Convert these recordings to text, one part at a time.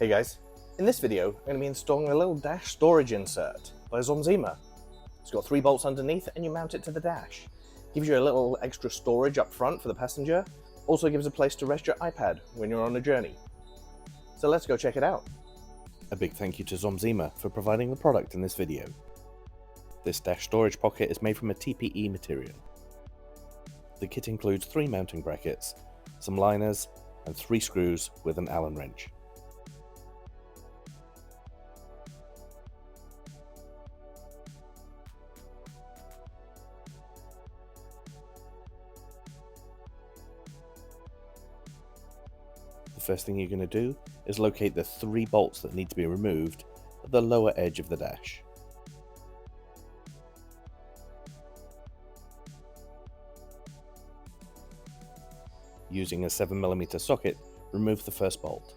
Hey guys, in this video I'm going to be installing a little dash storage insert by Xomzema. It's got 3 bolts underneath and you mount it to the dash. Gives you a little extra storage up front for the passenger, also gives a place to rest your iPad when you're on a journey. So let's go check it out. A big thank you to Xomzema for providing the product in this video. This dash storage pocket is made from a TPE material. The kit includes 3 mounting brackets, some liners, and 3 screws with an Allen wrench. The first thing you're going to do is locate the 3 bolts that need to be removed at the lower edge of the dash. Using a 7mm socket, remove the first bolt.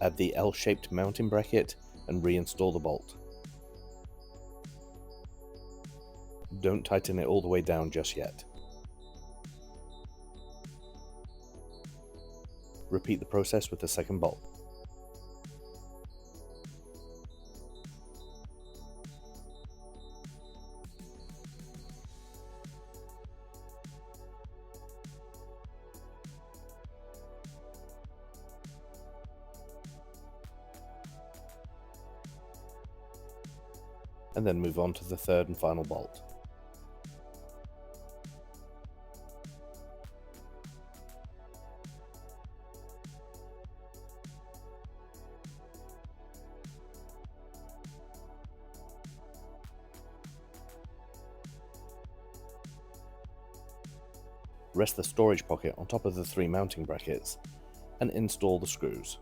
Add the L-shaped mounting bracket and reinstall the bolt. Don't tighten it all the way down just yet. Repeat the process with the second bolt. And then move on to the third and final bolt. Rest the storage pocket on top of the 3 mounting brackets and install the screws.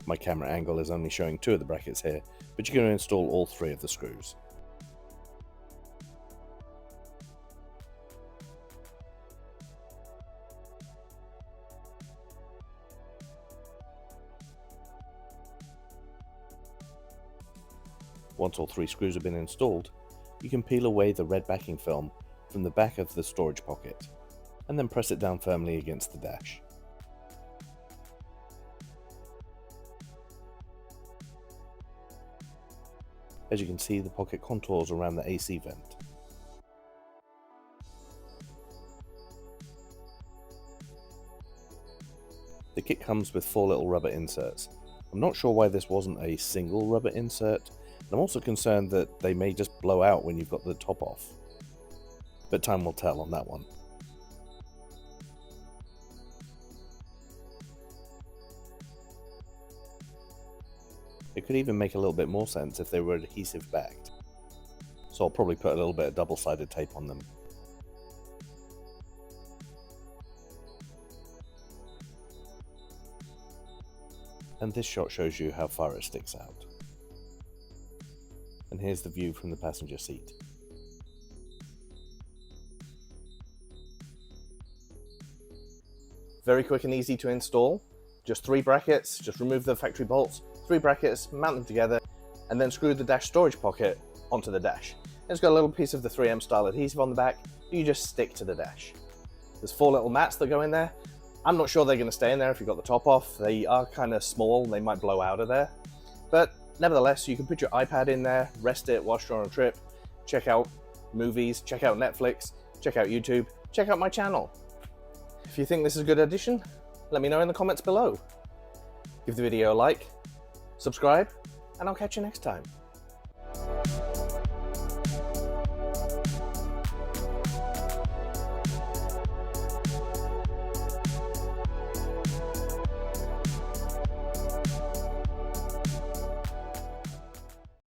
My camera angle is only showing 2 of the brackets here, but you're going to install all 3 of the screws. Once all 3 screws have been installed, you can peel away the red backing film from the back of the storage pocket, and then press it down firmly against the dash. As you can see, the pocket contours around the AC vent. The kit comes with 4 little rubber inserts. I'm not sure why this wasn't a single rubber insert, and I'm also concerned that they may just blow out when you've got the top off. But time will tell on that one. It could even make a little bit more sense if they were adhesive backed. So I'll probably put a little bit of double-sided tape on them. And this shot shows you how far it sticks out. And here's the view from the passenger seat. Very quick and easy to install. Just 3 brackets, just remove the factory bolts, 3 brackets, mount them together, and then screw the dash storage pocket onto the dash. It's got a little piece of the 3M style adhesive on the back, you just stick to the dash. There's 4 little mats that go in there. I'm not sure they're going to stay in there if you've got the top off. They are kind of small, they might blow out of there. But nevertheless, you can put your iPad in there, rest it whilst you're on a trip, check out movies, check out Netflix, check out YouTube, check out my channel. If you think this is a good addition, let me know in the comments below. Give the video a like, subscribe, and I'll catch you next time.